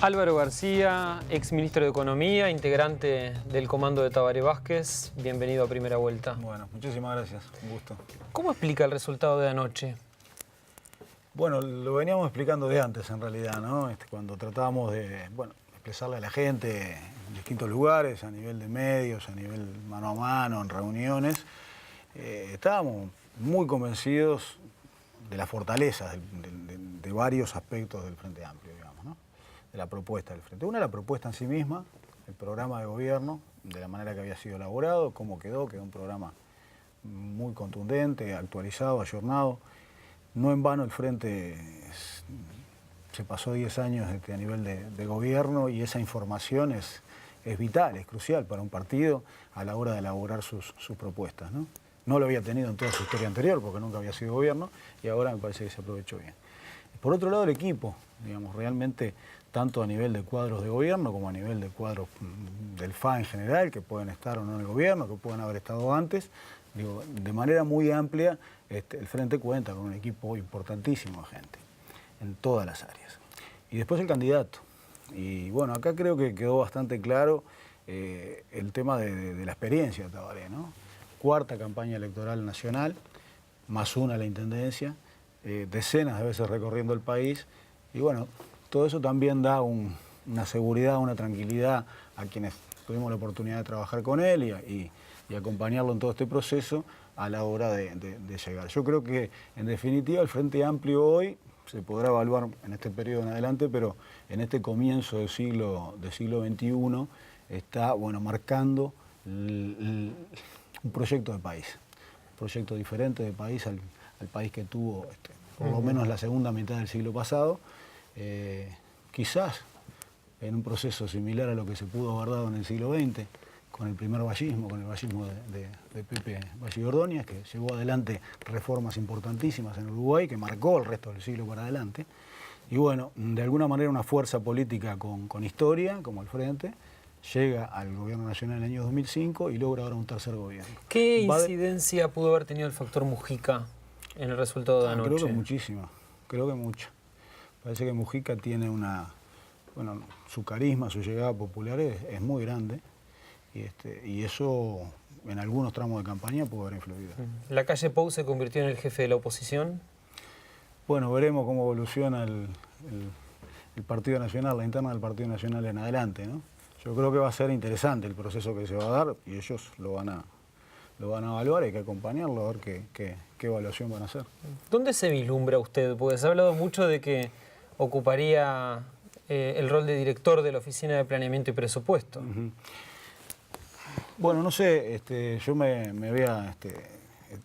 Álvaro García, exministro de Economía, integrante del comando de Tabaré Vázquez. Bienvenido a Primera Vuelta. Bueno, muchísimas gracias, un gusto. ¿Cómo explica el resultado de anoche? Bueno, lo veníamos explicando de antes en realidad, ¿no? Cuando tratábamos de, expresarle a la gente en distintos lugares, a nivel de medios, a nivel mano a mano, en reuniones, estábamos muy convencidos de las fortalezas de varios aspectos del Frente Amplio, digamos, ¿no? De la propuesta del Frente. Una, la propuesta en sí misma, el programa de gobierno, de la manera que había sido elaborado, cómo quedó un programa muy contundente, actualizado, ayornado. No en vano el Frente se pasó 10 años a nivel de gobierno y esa información es vital, es crucial para un partido a la hora de elaborar sus propuestas, ¿no? No lo había tenido en toda su historia anterior porque nunca había sido gobierno y ahora me parece que se aprovechó bien. Por otro lado, el equipo, digamos, realmente tanto a nivel de cuadros de gobierno como a nivel de cuadros del FA en general, que pueden estar o no en el gobierno, que pueden haber estado antes, digo, de manera muy amplia, el Frente cuenta con un equipo importantísimo de gente, en todas las áreas. Y después el candidato. Y bueno, acá creo que quedó bastante claro el tema de la experiencia de Tabaré, ¿no? Cuarta campaña electoral nacional, más una a la Intendencia, decenas de veces recorriendo el país, y bueno, todo eso también da una seguridad, una tranquilidad a quienes tuvimos la oportunidad de trabajar con él y acompañarlo en todo este proceso a la hora de llegar. Yo creo que, en definitiva, el Frente Amplio hoy se podrá evaluar en este periodo en adelante, pero en este comienzo del siglo XXI está, bueno, marcando un proyecto de país, un proyecto diferente de país al país que tuvo por lo menos la segunda mitad del siglo pasado, quizás en un proceso similar a lo que se pudo haber dado en el siglo XX, con el primer vallismo, con el vallismo de Pepe Valle Ordóñez, que llevó adelante reformas importantísimas en Uruguay, que marcó el resto del siglo para adelante. Y bueno, de alguna manera una fuerza política con historia, como el Frente, llega al gobierno nacional en el año 2005 y logra ahora un tercer gobierno. ¿Qué incidencia pudo haber tenido el factor Mujica en el resultado de anoche? Creo que muchísima, creo que mucha. Parece que Mujica tiene su carisma, su llegada popular es muy grande y eso en algunos tramos de campaña pudo haber influido. ¿La calle Pou se convirtió en el jefe de la oposición? Bueno, veremos cómo evoluciona el Partido Nacional, la interna del Partido Nacional en adelante, ¿no? Yo creo que va a ser interesante el proceso que se va a dar y ellos lo van a evaluar, hay que acompañarlo, a ver qué evaluación van a hacer. ¿Dónde se vislumbra usted? Porque se ha hablado mucho de que ocuparía el rol de director de la Oficina de Planeamiento y Presupuesto. Bueno, no sé, yo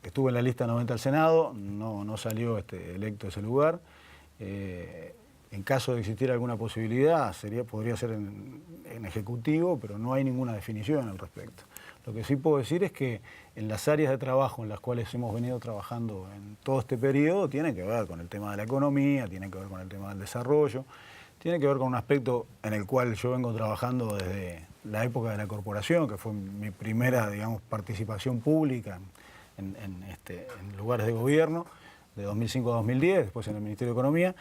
estuve en la lista 90 al Senado, no salió electo ese lugar. En caso de existir alguna posibilidad, podría ser en Ejecutivo, pero no hay ninguna definición al respecto. Lo que sí puedo decir es que en las áreas de trabajo en las cuales hemos venido trabajando en todo este periodo, tiene que ver con el tema de la economía, tiene que ver con el tema del desarrollo, tiene que ver con un aspecto en el cual yo vengo trabajando desde la época de la corporación, que fue mi primera, digamos, participación pública en lugares de gobierno, de 2005 a 2010, después en el Ministerio de Economía,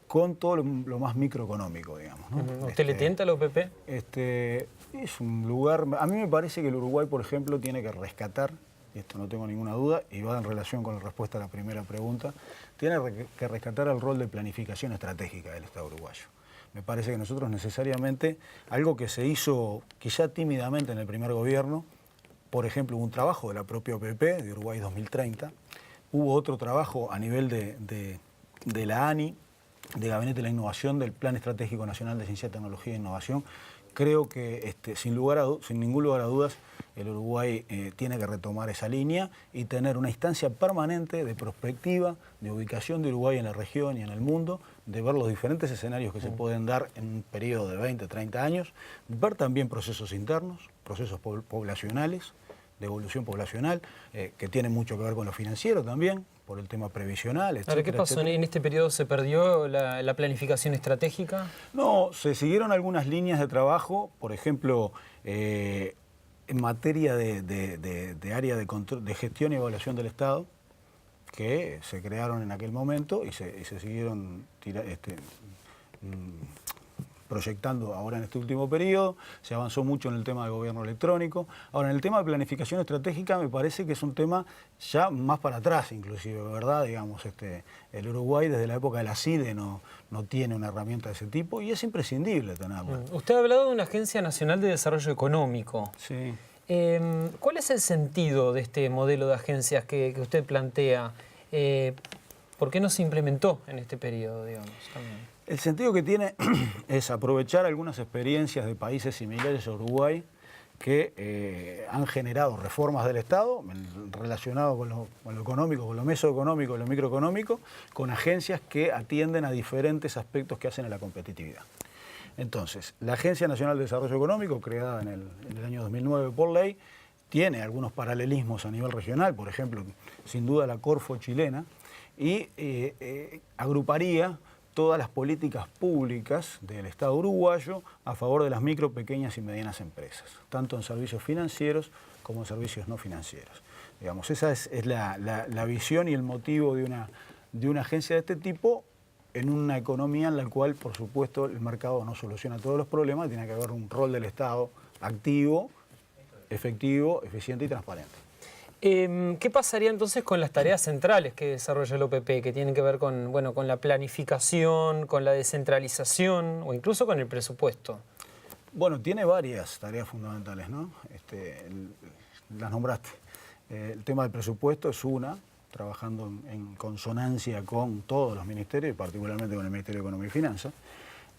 con todo lo más microeconómico, digamos, ¿no? ¿Usted le tienta a la OPP? Es un lugar... A mí me parece que el Uruguay, por ejemplo, tiene que rescatar, y esto no tengo ninguna duda, y va en relación con la respuesta a la primera pregunta, tiene que rescatar el rol de planificación estratégica del Estado uruguayo. Me parece que nosotros necesariamente, algo que se hizo quizá tímidamente en el primer gobierno, por ejemplo, hubo un trabajo de la propia OPP, de Uruguay 2030, hubo otro trabajo a nivel de la ANI, de Gabinete de la Innovación, del Plan Estratégico Nacional de Ciencia, Tecnología e Innovación. Creo que sin ningún lugar a dudas el Uruguay tiene que retomar esa línea y tener una instancia permanente de prospectiva, de ubicación de Uruguay en la región y en el mundo, de ver los diferentes escenarios que se pueden dar en un periodo de 20, 30 años, ver también procesos internos, procesos poblacionales, de evolución poblacional, que tiene mucho que ver con lo financiero también, por el tema previsional, etcétera. Ahora, ¿qué pasó? ¿En este periodo se perdió la planificación estratégica? No, se siguieron algunas líneas de trabajo, por ejemplo, en materia de área de control, de gestión y evaluación del Estado, que se crearon en aquel momento y se siguieron proyectando ahora en este último periodo. Se avanzó mucho en el tema de gobierno electrónico. Ahora, en el tema de planificación estratégica me parece que es un tema ya más para atrás, inclusive, ¿verdad? Digamos, el Uruguay desde la época de la CIDE no tiene una herramienta de ese tipo y es imprescindible tenerla. Usted ha hablado de una Agencia Nacional de Desarrollo Económico. Sí. ¿Cuál es el sentido de este modelo de agencias que usted plantea? ¿Por qué no se implementó en este periodo, digamos, también? El sentido que tiene es aprovechar algunas experiencias de países similares a Uruguay que han generado reformas del Estado relacionadas con lo económico, con lo mesoeconómico, con lo microeconómico, con agencias que atienden a diferentes aspectos que hacen a la competitividad. Entonces, la Agencia Nacional de Desarrollo Económico, creada en el año 2009 por ley, tiene algunos paralelismos a nivel regional, por ejemplo, sin duda la Corfo chilena, y agruparía todas las políticas públicas del Estado uruguayo a favor de las micro, pequeñas y medianas empresas, tanto en servicios financieros como en servicios no financieros. Digamos, esa es la visión y el motivo de una agencia de este tipo en una economía en la cual, por supuesto, el mercado no soluciona todos los problemas, tiene que haber un rol del Estado activo, efectivo, eficiente y transparente. ¿Qué pasaría entonces con las tareas centrales que desarrolla el OPP, que tienen que ver con, bueno, con la planificación, con la descentralización o incluso con el presupuesto? Bueno, tiene varias tareas fundamentales, ¿no? Las nombraste. El tema del presupuesto es una, trabajando en consonancia con todos los ministerios, y particularmente con el Ministerio de Economía y Finanzas.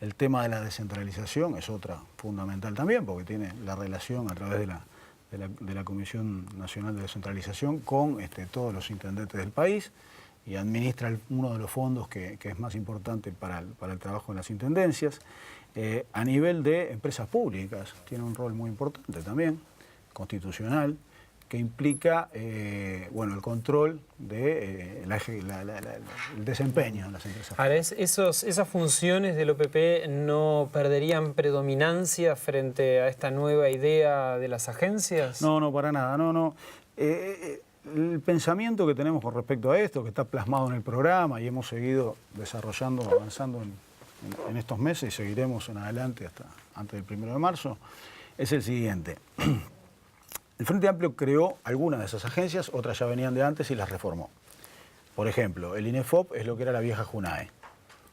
El tema de la descentralización es otra fundamental también, porque tiene la relación a través de la Comisión Nacional de Descentralización con todos los intendentes del país y administra uno de los fondos que es más importante para el trabajo en las intendencias. A nivel de empresas públicas, tiene un rol muy importante también, constitucional, que implica el control de el desempeño en las empresas. Ahora, ¿esas funciones del OPP no perderían predominancia frente a esta nueva idea de las agencias? No, para nada, no. El pensamiento que tenemos con respecto a esto, que está plasmado en el programa y hemos seguido desarrollando, avanzando en estos meses y seguiremos en adelante hasta antes del 1 de marzo, es el siguiente. El Frente Amplio creó algunas de esas agencias, otras ya venían de antes y las reformó. Por ejemplo, el INEFOP es lo que era la vieja JUNAE.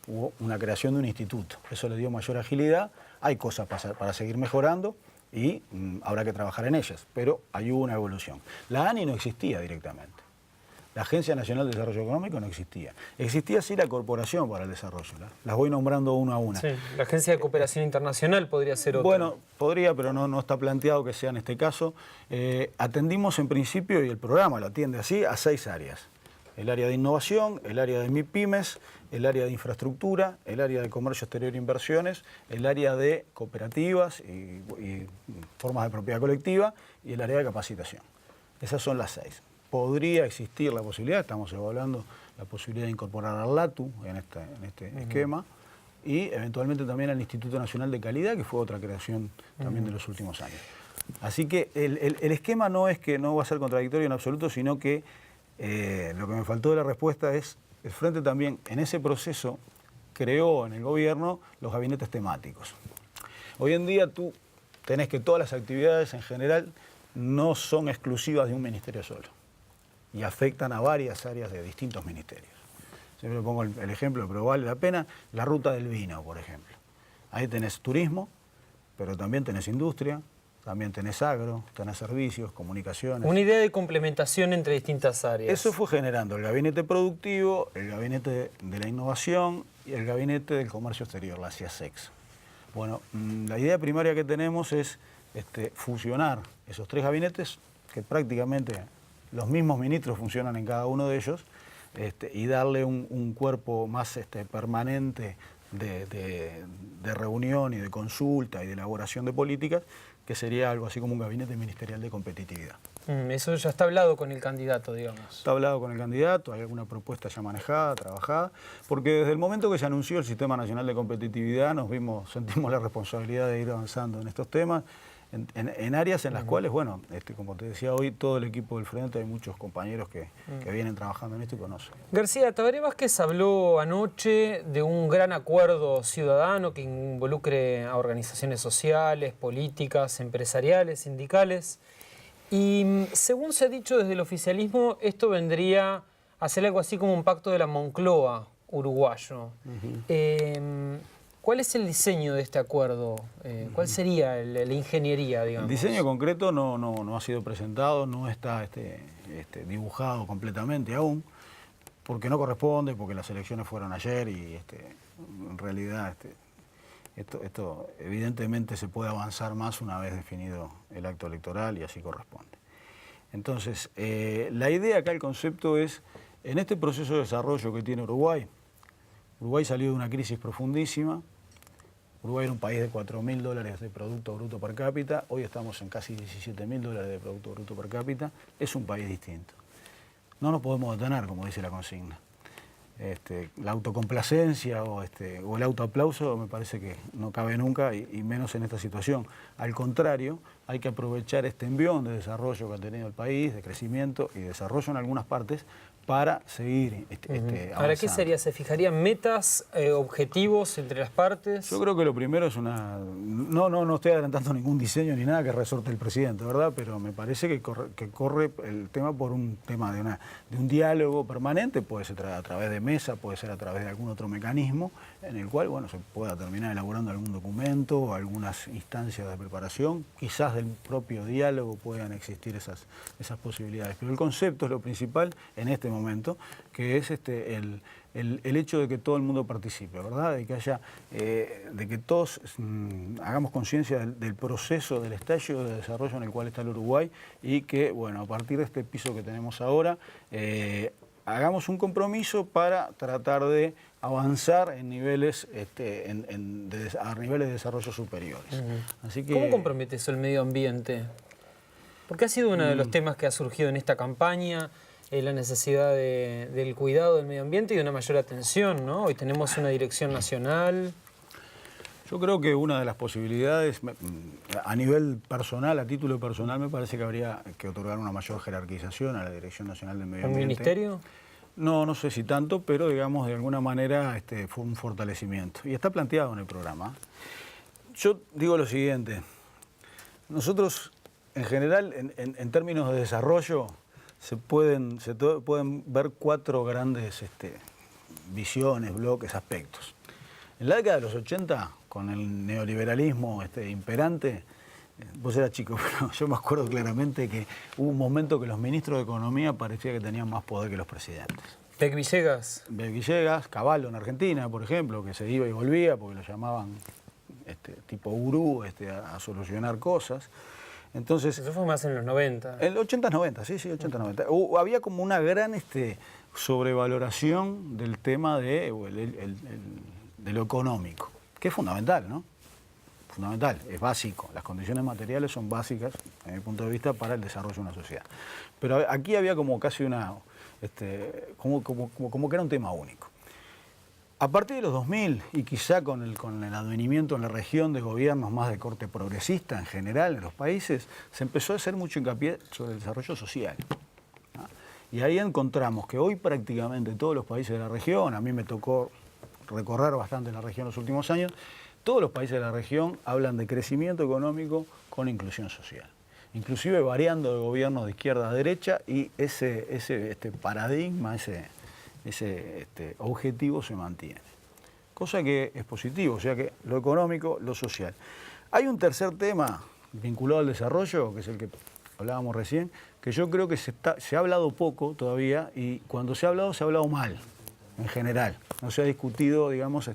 Hubo una creación de un instituto, eso le dio mayor agilidad, hay cosas para seguir mejorando y habrá que trabajar en ellas, pero hay una evolución. La ANI no existía directamente. La Agencia Nacional de Desarrollo Económico no existía. Existía sí la Corporación para el Desarrollo. Las voy nombrando una a una. Sí, la Agencia de Cooperación Internacional podría ser otra. Bueno, podría, pero no está planteado que sea en este caso. Atendimos en principio, y el programa lo atiende así, a 6 áreas. El área de innovación, el área de MIPYMES, el área de infraestructura, el área de comercio exterior e inversiones, el área de cooperativas y formas de propiedad colectiva y el área de capacitación. Esas son las 6. Podría existir la posibilidad, estamos evaluando la posibilidad de incorporar al LATU en este esquema y eventualmente también al Instituto Nacional de Calidad, que fue otra creación también de los últimos años. Así que el esquema no es que no va a ser contradictorio en absoluto, sino que lo que me faltó de la respuesta es, el Frente también en ese proceso creó en el gobierno los gabinetes temáticos. Hoy en día tú tenés que todas las actividades en general no son exclusivas de un ministerio solo y afectan a varias áreas de distintos ministerios. Siempre pongo el ejemplo, pero vale la pena, la ruta del vino, por ejemplo. Ahí tenés turismo, pero también tenés industria, también tenés agro, tenés servicios, comunicaciones. Una idea de complementación entre distintas áreas. Eso fue generando el gabinete productivo, el gabinete de la innovación y el gabinete del comercio exterior, la CIASEX. Bueno, la idea primaria que tenemos es fusionar esos 3 gabinetes, que prácticamente los mismos ministros funcionan en cada uno de ellos, y darle un cuerpo más permanente de reunión y de consulta y de elaboración de políticas, que sería algo así como un gabinete ministerial de competitividad. Eso ya está hablado con el candidato, digamos. Está hablado con el candidato, hay alguna propuesta ya manejada, trabajada, porque desde el momento que se anunció el Sistema Nacional de Competitividad sentimos la responsabilidad de ir avanzando en estos temas. en áreas en las cuales, bueno, como te decía hoy, todo el equipo del Frente, hay muchos compañeros que vienen trabajando en esto y conocen. García, Tabaré Vázquez habló anoche de un gran acuerdo ciudadano que involucre a organizaciones sociales, políticas, empresariales, sindicales. Y según se ha dicho desde el oficialismo, esto vendría a ser algo así como un pacto de la Moncloa uruguayo. ¿Cuál es el diseño de este acuerdo? ¿Cuál sería la ingeniería, digamos? El diseño concreto no ha sido presentado, no está dibujado completamente aún, porque no corresponde, porque las elecciones fueron ayer y en realidad esto evidentemente se puede avanzar más una vez definido el acto electoral y así corresponde. Entonces, la idea acá, el concepto es, en este proceso de desarrollo que tiene Uruguay salió de una crisis profundísima. Uruguay era un país de $4.000 de Producto Bruto per cápita, hoy estamos en casi $17.000 de Producto Bruto per cápita, es un país distinto. No nos podemos detener, como dice la consigna. La autocomplacencia o el autoaplauso me parece que no cabe nunca y menos en esta situación. Al contrario, hay que aprovechar este envión de desarrollo que ha tenido el país, de crecimiento y desarrollo en algunas partes, para seguir avanzando. ¿Ahora qué sería? ¿Se fijarían metas, objetivos entre las partes? Yo creo que lo primero es no estoy adelantando ningún diseño ni nada que resorte el presidente, ¿verdad? Pero me parece que corre el tema por un tema de un diálogo permanente, puede ser a través de mesa, puede ser a través de algún otro mecanismo, en el cual, bueno, se pueda terminar elaborando algún documento o algunas instancias de preparación. Quizás del propio diálogo puedan existir esas posibilidades. Pero el concepto es lo principal en este momento, que es el hecho de que todo el mundo participe, ¿verdad? De que haya, de que todos hagamos conciencia del proceso, del estallido de desarrollo en el cual está el Uruguay y que, bueno, a partir de este piso que tenemos ahora, hagamos un compromiso para tratar de avanzar en niveles, a niveles de desarrollo superiores. Así que, ¿cómo compromete eso el medio ambiente? Porque ha sido uno de los temas que ha surgido en esta campaña, la necesidad del cuidado del medio ambiente y de una mayor atención, ¿no? Hoy tenemos una dirección nacional. Yo creo que una de las posibilidades, a nivel personal, a título personal, me parece que habría que otorgar una mayor jerarquización a la Dirección Nacional del Medio Ambiente. ¿Un ministerio? No sé si tanto, pero digamos de alguna manera fue un fortalecimiento. Y está planteado en el programa. Yo digo lo siguiente, nosotros en general, en términos de desarrollo, se pueden ver 4 grandes visiones, bloques, aspectos. En la década de los 80, con el neoliberalismo imperante, vos eras chico, pero yo me acuerdo claramente que hubo un momento que los ministros de Economía parecía que tenían más poder que los presidentes. Beck Villegas. Beck Villegas, Cavallo en Argentina, por ejemplo, que se iba y volvía porque lo llamaban tipo gurú a solucionar cosas. Entonces, eso fue más en los 90. En los 80-90, sí, 80-90. Había como una gran sobrevaloración del tema de lo económico, que es fundamental, ¿no? Fundamental, es básico. Las condiciones materiales son básicas, desde mi punto de vista, para el desarrollo de una sociedad. Pero aquí había como casi como que era un tema único. A partir de los 2000, y quizá con el advenimiento en la región de gobiernos más de corte progresista en general en los países, se empezó a hacer mucho hincapié sobre el desarrollo social. Y ahí encontramos que hoy prácticamente todos los países de la región, a mí me tocó recorrer bastante la región los últimos años, todos los países de la región hablan de crecimiento económico con inclusión social. Inclusive variando de gobiernos de izquierda a derecha, y ese paradigma, ese objetivo se mantiene. Cosa que es positivo, o sea que lo económico, lo social. Hay un tercer tema vinculado al desarrollo, que es el que hablábamos recién, que yo creo que se ha hablado poco todavía, y cuando se ha hablado mal, en general. No se ha discutido, digamos,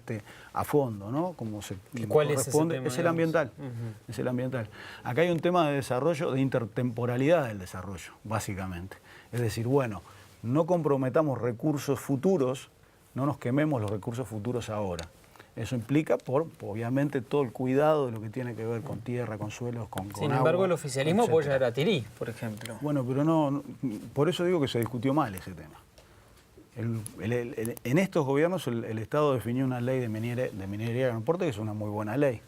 a fondo, ¿no? Como ¿Cuál es ese tema? Es el ambiental. Es el ambiental. Acá hay un tema de desarrollo, de intertemporalidad del desarrollo, básicamente. Es decir, bueno, no comprometamos recursos futuros, no nos quememos los recursos futuros ahora. Eso implica, obviamente, todo el cuidado de lo que tiene que ver con tierra, con suelos, con agua. Sin embargo, el oficialismo apoya a Tirí, por ejemplo. Bueno, pero no, por eso digo que se discutió mal ese tema. En estos gobiernos el Estado definió una ley de minería y transporte que es una muy buena ley.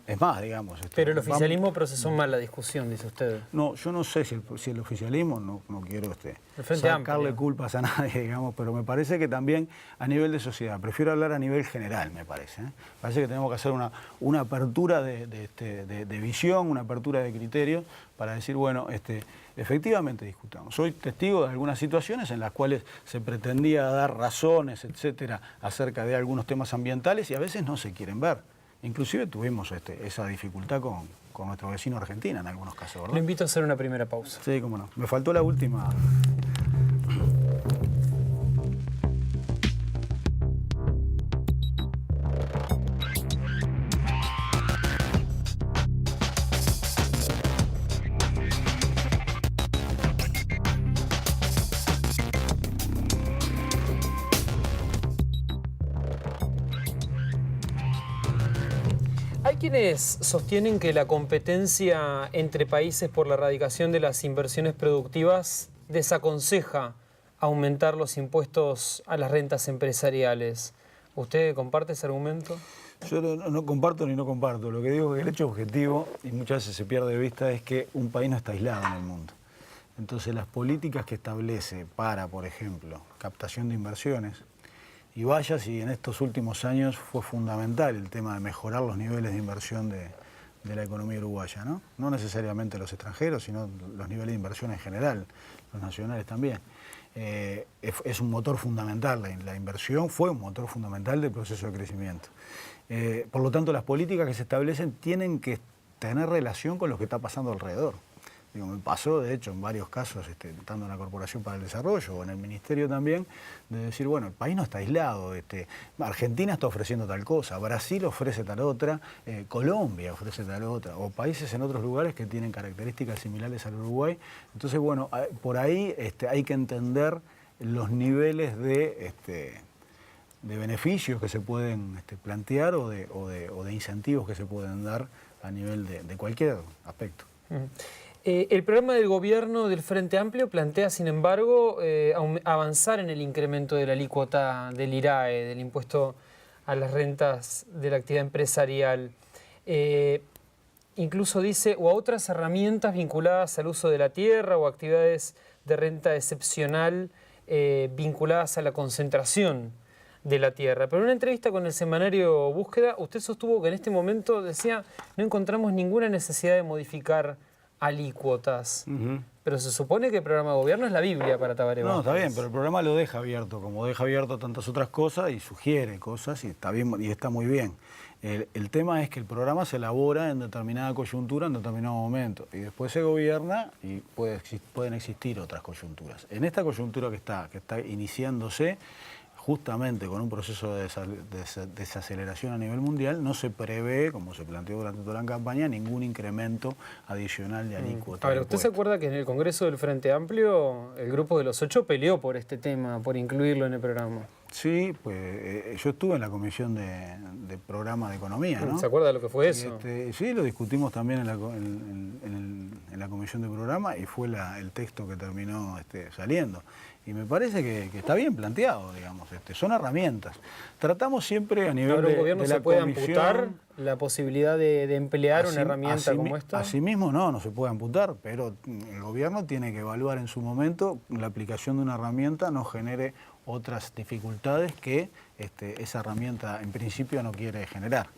Es más, digamos. Pero el oficialismo procesó mal la discusión, dice usted. No, yo no sé si el oficialismo, no quiero Frente sacarle Amplio. culpas a nadie, digamos, pero me parece que también a nivel de sociedad, prefiero hablar a nivel general, me parece. Parece que tenemos que hacer una apertura de visión, una apertura de criterios para decir, bueno, efectivamente discutamos. Soy testigo de algunas situaciones en las cuales se pretendía dar razones, etcétera, acerca de algunos temas ambientales y a veces no se quieren ver. Inclusive tuvimos esa dificultad con nuestro vecino Argentina en algunos casos, ¿verdad? Lo invito a hacer una primera pausa. Sí, cómo no. Me faltó la última. Hay quienes sostienen que la competencia entre países por la erradicación de las inversiones productivas desaconseja aumentar los impuestos a las rentas empresariales. ¿Usted comparte ese argumento? Yo no comparto ni no comparto. Lo que digo es que el hecho objetivo, y muchas veces se pierde de vista, es que un país no está aislado en el mundo. Entonces las políticas que establece para, por ejemplo, captación de inversiones, y vaya si en estos últimos años fue fundamental el tema de mejorar los niveles de inversión de la economía uruguaya, ¿no? No necesariamente los extranjeros, sino los niveles de inversión en general, los nacionales también. Es un motor fundamental, la inversión fue un motor fundamental del proceso de crecimiento. Por lo tanto, las políticas que se establecen tienen que tener relación con lo que está pasando alrededor. Digo, me pasó, de hecho, en varios casos, estando en la Corporación para el Desarrollo o en el Ministerio también, de decir, bueno, el país no está aislado, Argentina está ofreciendo tal cosa, Brasil ofrece tal otra, Colombia ofrece tal otra, o países en otros lugares que tienen características similares al Uruguay. Entonces, bueno, por ahí hay que entender los niveles de beneficios que se pueden plantear o de incentivos que se pueden dar a nivel de cualquier aspecto. El programa del gobierno del Frente Amplio plantea, sin embargo, avanzar en el incremento de la alícuota del IRAE, del impuesto a las rentas de la actividad empresarial. Incluso dice, o a otras herramientas vinculadas al uso de la tierra o actividades de renta excepcional vinculadas a la concentración de la tierra. Pero en una entrevista con el semanario Búsqueda, usted sostuvo que en este momento, decía, no encontramos ninguna necesidad de modificar alícuotas. Pero se supone que el programa de gobierno es la Biblia para Tabaré Vázquez. No, está bien, pero el programa lo deja abierto, como deja abierto tantas otras cosas y sugiere cosas y está bien y está muy bien. El tema es que el programa se elabora en determinada coyuntura, en determinado momento, y después se gobierna y pueden existir otras coyunturas. En esta coyuntura que está iniciándose, justamente con un proceso de desaceleración a nivel mundial, no se prevé, como se planteó durante toda la campaña, ningún incremento adicional de alícuota. A ver, ¿usted se acuerda que en el Congreso del Frente Amplio el Grupo de los 8 peleó por este tema, por incluirlo en el programa? Sí, pues yo estuve en la Comisión de Programa de Economía, ¿no? ¿Se acuerda de lo que fue eso? Sí, lo discutimos también en la Comisión de Programa y fue el texto que terminó saliendo. Y me parece que está bien planteado, digamos. Son herramientas. Tratamos siempre a nivel ¿Ahora un gobierno de la se puede comisión, amputar la posibilidad de emplear una herramienta como esta? Asimismo no se puede amputar, pero el gobierno tiene que evaluar en su momento la aplicación de una herramienta no genere otras dificultades que esa herramienta en principio no quiere generar.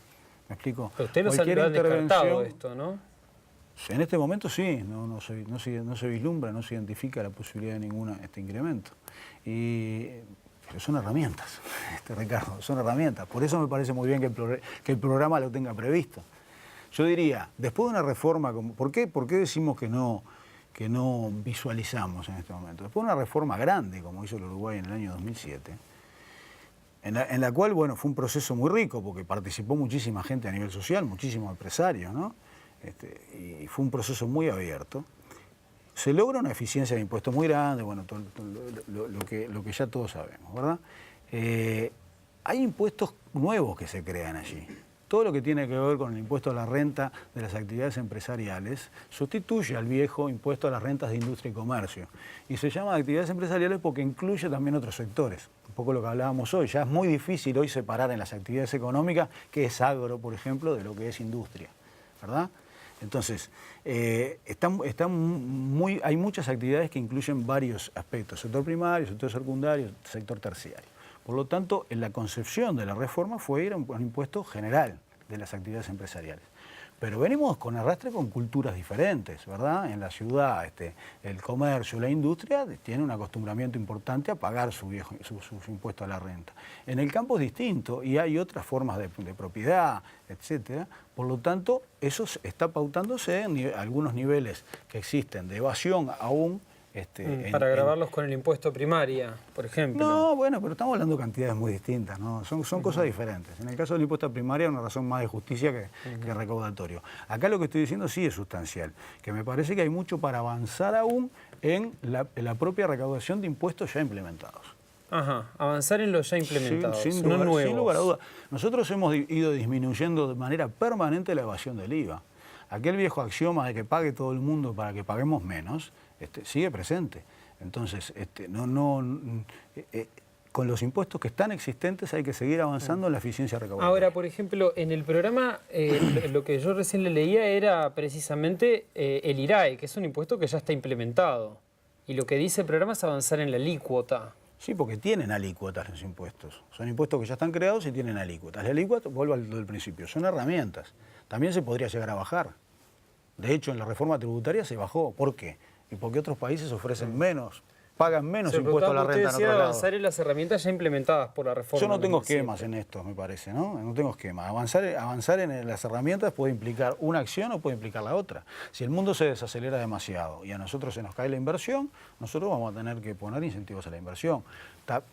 ¿Me explico? Pero usted lo ha descartado esto, ¿no? En este momento sí, no se vislumbra, no se identifica la posibilidad de ningún incremento. Pero son herramientas, Ricardo, son herramientas. Por eso me parece muy bien que el programa lo tenga previsto. Yo diría, después de una reforma, ¿por qué decimos que no visualizamos en este momento? Después de una reforma grande, como hizo el Uruguay en el año 2007, en la cual, bueno, fue un proceso muy rico, porque participó muchísima gente a nivel social, muchísimos empresarios, ¿no? Y fue un proceso muy abierto. Se logra una eficiencia de impuestos muy grande, bueno, todo lo que ya todos sabemos, ¿verdad? Hay impuestos nuevos que se crean allí. Todo lo que tiene que ver con el impuesto a la renta de las actividades empresariales sustituye al viejo impuesto a las rentas de industria y comercio. Y se llama de actividades empresariales porque incluye también otros sectores. Un poco lo que hablábamos hoy. Ya es muy difícil hoy separar en las actividades económicas qué es agro, por ejemplo, de lo que es industria. ¿verdad? Entonces, hay muchas actividades que incluyen varios aspectos, sector primario, sector secundario, sector terciario. Por lo tanto, en la concepción de la reforma fue ir a un impuesto general de las actividades empresariales. Pero venimos con arrastre con culturas diferentes, ¿verdad? En la ciudad, el comercio, la industria tiene un acostumbramiento importante a pagar su impuesto a la renta. En el campo es distinto y hay otras formas de propiedad, etcétera. Por lo tanto, eso está pautándose en algunos niveles que existen de evasión aún. Para grabarlos con el impuesto primaria, por ejemplo. No, bueno, pero estamos hablando de cantidades muy distintas, ¿no? Son cosas diferentes. En el caso del impuesto primaria hay una razón más de justicia que recaudatorio. Acá lo que estoy diciendo sí es sustancial, que me parece que hay mucho para avanzar aún en la propia recaudación de impuestos ya implementados. Ajá, avanzar en los ya implementados, sin no lugar, nuevos. Sin lugar a duda. Nosotros hemos ido disminuyendo de manera permanente la evasión del IVA. Aquel viejo axioma de que pague todo el mundo para que paguemos menos, sigue presente. Entonces, con los impuestos que están existentes hay que seguir avanzando en la eficiencia recaudatoria. Ahora, por ejemplo, en el programa, lo que yo recién le leía era precisamente el IRAE, que es un impuesto que ya está implementado. Y lo que dice el programa es avanzar en la alícuota. Sí, porque tienen alícuotas los impuestos. Son impuestos que ya están creados y tienen alícuotas. La alícuota, vuelvo al del principio, son herramientas. También se podría llegar a bajar. De hecho, en la reforma tributaria se bajó. ¿Por qué? Y porque otros países ofrecen menos, pagan menos impuestos a la renta en otro lado. Avanzar en las herramientas ya implementadas por la reforma. Yo no tengo esquemas en esto, me parece, ¿no? No tengo esquemas. Avanzar en las herramientas puede implicar una acción o puede implicar la otra. Si el mundo se desacelera demasiado y a nosotros se nos cae la inversión, nosotros vamos a tener que poner incentivos a la inversión.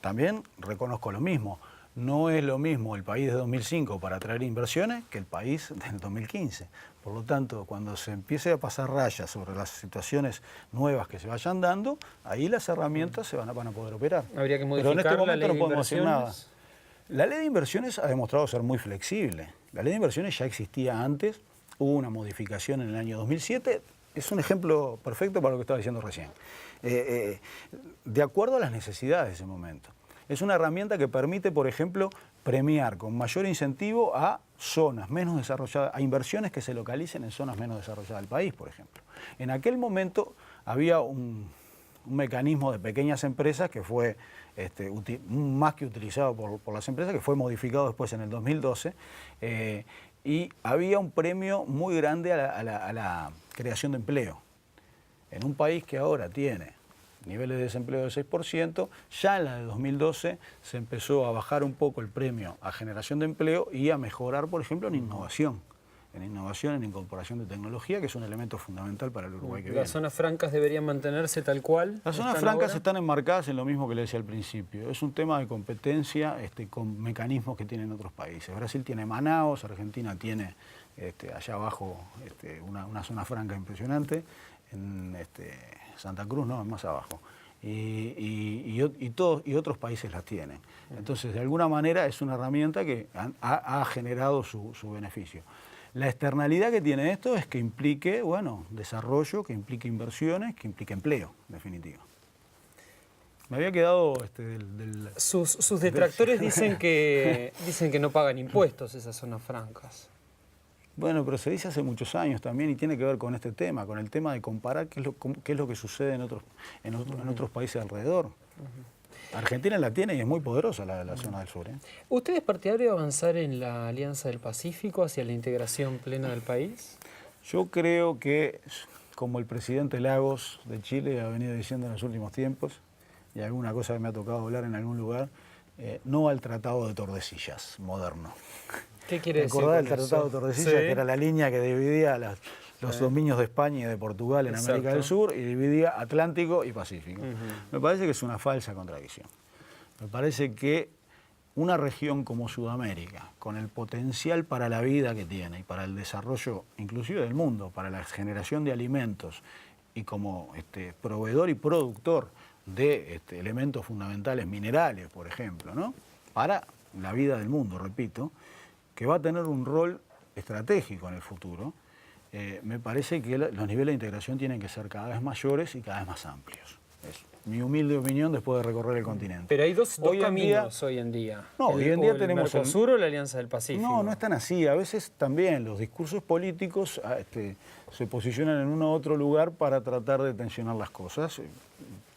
También reconozco lo mismo. No es lo mismo el país de 2005 para atraer inversiones que el país del 2015. Por lo tanto, cuando se empiece a pasar rayas sobre las situaciones nuevas que se vayan dando, ahí las herramientas van a poder operar. Habría que modificar. Pero en este momento la ley no podemos de hacer nada. La ley de inversiones ha demostrado ser muy flexible. La ley de inversiones ya existía antes, hubo una modificación en el año 2007. Es un ejemplo perfecto para lo que estaba diciendo recién. De acuerdo a las necesidades de ese momento. Es una herramienta que permite, por ejemplo, premiar con mayor incentivo a zonas menos desarrolladas, a inversiones que se localicen en zonas menos desarrolladas del país, por ejemplo. En aquel momento había un mecanismo de pequeñas empresas que fue más que utilizado por las empresas, que fue modificado después en el 2012, y había un premio muy grande a la creación de empleo. En un país que ahora tiene niveles de desempleo del 6%, ya en la de 2012 se empezó a bajar un poco el premio a generación de empleo y a mejorar, por ejemplo, en innovación, en incorporación de tecnología, que es un elemento fundamental para el Uruguay que viene. ¿Las zonas francas deberían mantenerse tal cual? Las zonas francas están enmarcadas en lo mismo que le decía al principio. Es un tema de competencia con mecanismos que tienen otros países. Brasil tiene Manaus, Argentina tiene allá abajo una zona franca impresionante. En Santa Cruz no, es más abajo. Y otros países las tienen. Entonces, de alguna manera es una herramienta que ha generado su beneficio. La externalidad que tiene esto es que implique, desarrollo, que implique inversiones, que implique empleo, en definitiva. Me había quedado Sus detractores dicen que no pagan impuestos esas zonas francas. Bueno, pero se dice hace muchos años también y tiene que ver con este tema, con el tema de comparar qué es lo que sucede en otros países alrededor. Argentina la tiene y es muy poderosa la zona del sur. ¿Usted es partidario de avanzar en la Alianza del Pacífico hacia la integración plena del país? Yo creo que, como el presidente Lagos de Chile ha venido diciendo en los últimos tiempos, y alguna cosa que me ha tocado hablar en algún lugar, no al Tratado de Tordesillas moderno. ¿Qué quiere decir? ¿Recordás el Tratado de Tordesillas, sí, que era la línea que dividía los dominios de España y de Portugal en América del Sur y dividía Atlántico y Pacífico? Me parece que es una falsa contradicción. Me parece que una región como Sudamérica, con el potencial para la vida que tiene y para el desarrollo inclusive del mundo, para la generación de alimentos y como proveedor y productor de elementos fundamentales, minerales, por ejemplo, ¿no? Para la vida del mundo, repito, que va a tener un rol estratégico en el futuro, me parece que los niveles de integración tienen que ser cada vez mayores y cada vez más amplios. Es mi humilde opinión después de recorrer el continente. Pero hay dos caminos día, hoy en día. No, hoy en día tenemos el Mercosur o la Alianza del Pacífico. No, no es tan así. A veces también los discursos políticos se posicionan en uno u otro lugar para tratar de tensionar las cosas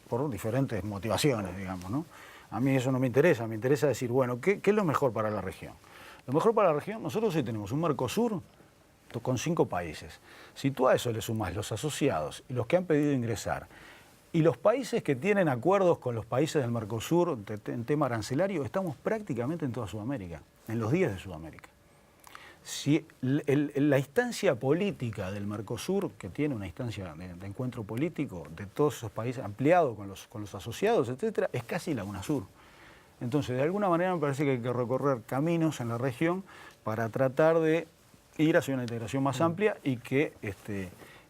por diferentes motivaciones, digamos, ¿no? A mí eso no me interesa decir, bueno, ¿qué es lo mejor para la región? Lo mejor para la región, nosotros hoy tenemos un Mercosur con 5 países. Si tú a eso le sumas los asociados y los que han pedido ingresar, y los países que tienen acuerdos con los países del Mercosur en tema arancelario, estamos prácticamente en toda Sudamérica, en los 10 de Sudamérica. Si la instancia política del Mercosur, que tiene una instancia de encuentro político de todos esos países, ampliado con los asociados, etcétera, es casi la UNASUR. Entonces, de alguna manera me parece que hay que recorrer caminos en la región para tratar de ir hacia una integración más amplia y que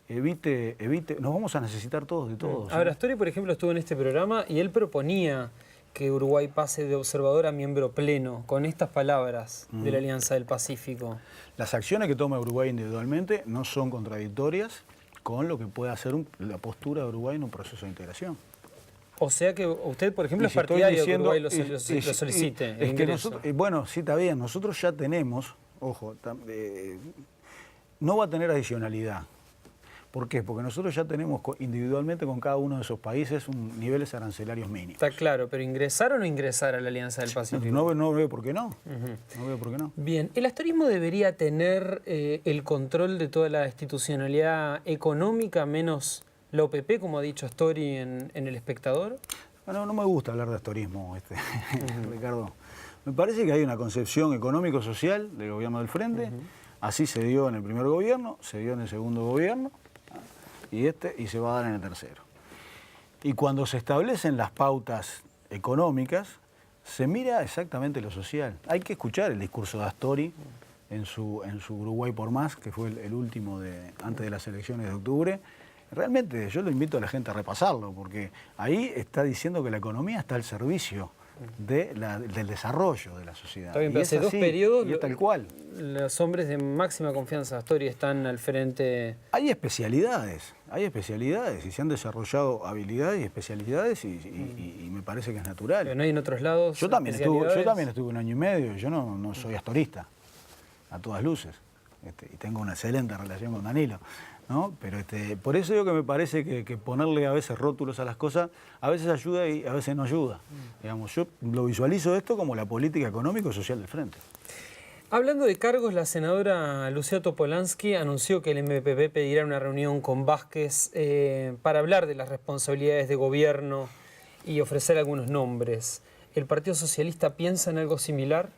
evite, nos vamos a necesitar todos de todos. Ahora, Astori, por ejemplo, estuvo en este programa y él proponía que Uruguay pase de observador a miembro pleno, con estas palabras de la Alianza del Pacífico. Las acciones que toma Uruguay individualmente no son contradictorias con lo que puede hacer la postura de Uruguay en un proceso de integración. O sea que usted, por ejemplo, es partidario de que Uruguay lo solicite. Es que nosotros, bueno, sí, está bien, nosotros ya tenemos, ojo, no va a tener adicionalidad. ¿Por qué? Porque nosotros ya tenemos individualmente con cada uno de esos países niveles arancelarios mínimos. Está claro, pero ¿ingresar o no ingresar a la Alianza del Pacífico? No veo por qué no. No veo por qué no. Bien, ¿el astorismo debería tener el control de toda la institucionalidad económica menos la OPP, como ha dicho Astori en El Espectador? Bueno, no me gusta hablar de astorismo, Ricardo. Me parece que hay una concepción económico-social del gobierno del Frente. Así se dio en el primer gobierno, se dio en el segundo gobierno y se va a dar en el tercero. Y cuando se establecen las pautas económicas, se mira exactamente lo social. Hay que escuchar el discurso de Astori en su Uruguay por Más, que fue el último antes de las elecciones de octubre. Realmente yo lo invito a la gente a repasarlo, porque ahí está diciendo que la economía está al servicio del desarrollo de la sociedad. Está bien, pero hace 2 periodos y es tal cual. Los hombres de máxima confianza de Astori están al frente. Hay especialidades y se han desarrollado habilidades y especialidades y me parece que es natural. Pero no hay en otros lados. Yo también estuve 1 año y medio, yo no soy astorista, a todas luces, y tengo una excelente relación con Danilo, ¿no? Pero por eso digo que me parece que ponerle a veces rótulos a las cosas a veces ayuda y a veces no ayuda. Digamos, yo lo visualizo esto como la política económico-social del Frente. Hablando de cargos, la senadora Lucía Topolansky anunció que el MPP pedirá una reunión con Vázquez para hablar de las responsabilidades de gobierno y ofrecer algunos nombres. ¿El Partido Socialista piensa en algo similar?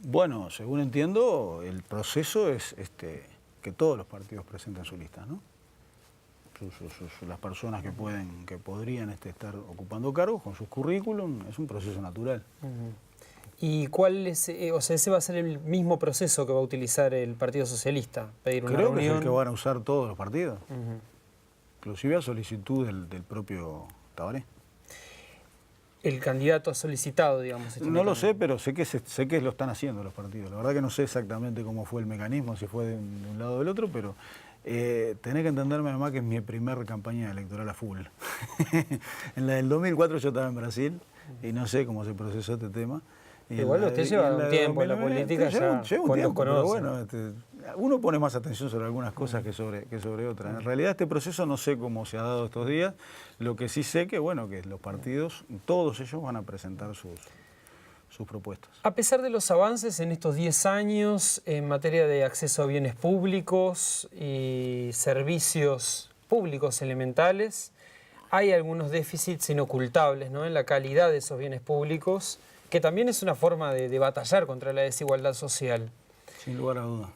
Bueno, según entiendo, el proceso es que todos los partidos presenten su lista, ¿no? Las personas que podrían estar ocupando cargos con sus currículum, es un proceso natural. ¿Y cuál es, ese va a ser el mismo proceso que va a utilizar el Partido Socialista? Pedir una reunión. Creo que es el que van a usar todos los partidos, inclusive a solicitud del propio Tabaré. El candidato ha solicitado, digamos. No lo sé, pero sé que lo están haciendo los partidos. La verdad que no sé exactamente cómo fue el mecanismo, si fue de un lado o del otro, pero tenés que entenderme además que es mi primera campaña electoral a full. En la del 2004 yo estaba en Brasil y no sé cómo se procesó este tema. Igual usted lleva un tiempo en la política, ya lleva un tiempo, pero bueno, uno pone más atención sobre algunas cosas que sobre otras. En realidad este proceso no sé cómo se ha dado estos días, lo que sí sé que los partidos, todos ellos van a presentar sus propuestas. A pesar de los avances en estos 10 años en materia de acceso a bienes públicos y servicios públicos elementales, hay algunos déficits inocultables, ¿no?, en la calidad de esos bienes públicos, que también es una forma de batallar contra la desigualdad social. Sin lugar a duda.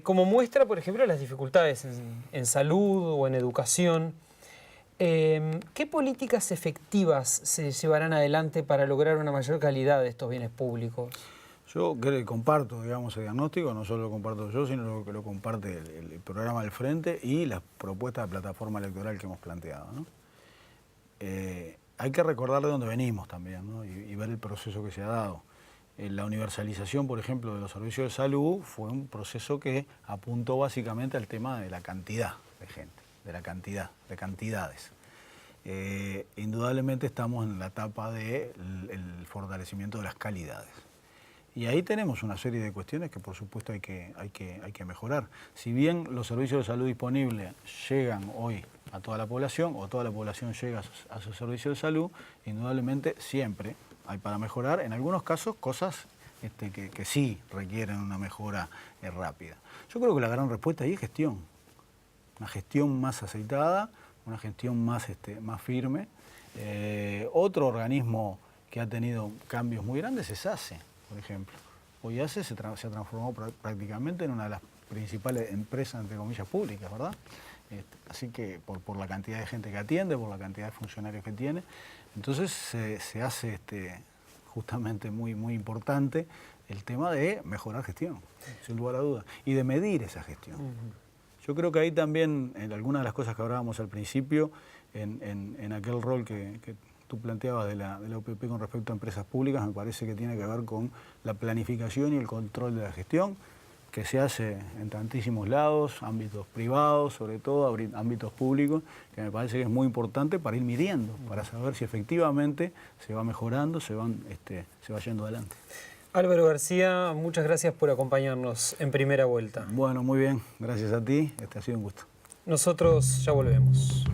Como muestra, por ejemplo, las dificultades en salud o en educación. ¿Qué políticas efectivas se llevarán adelante para lograr una mayor calidad de estos bienes públicos? Yo comparto, digamos, el diagnóstico, no solo lo comparto yo, sino que lo comparte el programa del Frente y las propuestas de plataforma electoral que hemos planteado, ¿no? Hay que recordar de dónde venimos también, ¿no? y ver el proceso que se ha dado. La universalización, por ejemplo, de los servicios de salud fue un proceso que apuntó básicamente al tema de la cantidad de gente, de cantidades. indudablemente estamos en la etapa del fortalecimiento de las calidades. Y ahí tenemos una serie de cuestiones que por supuesto hay que mejorar. Si bien los servicios de salud disponibles llegan hoy a toda la población, o toda la población llega a sus servicios de salud, indudablemente siempre hay para mejorar, en algunos casos cosas que sí requieren una mejora rápida. Yo creo que la gran respuesta ahí es gestión. Una gestión más aceitada, una gestión más firme. Otro organismo que ha tenido cambios muy grandes es ACE, por ejemplo. Hoy ACE se ha transformado prácticamente en una de las principales empresas, entre comillas, públicas, ¿verdad? Así que por la cantidad de gente que atiende, por la cantidad de funcionarios que tiene, entonces se hace justamente muy importante el tema de mejorar gestión, sin lugar a dudas, y de medir esa gestión. Yo creo que ahí también, en algunas de las cosas que hablábamos al principio, en aquel rol que tú planteabas de la OPP con respecto a empresas públicas, me parece que tiene que ver con la planificación y el control de la gestión, que se hace en tantísimos lados, ámbitos privados, sobre todo ámbitos públicos, que me parece que es muy importante para ir midiendo, para saber si efectivamente se va mejorando, se va yendo adelante. Álvaro García, muchas gracias por acompañarnos en Primera Vuelta. Bueno, muy bien, gracias a ti, ha sido un gusto. Nosotros ya volvemos.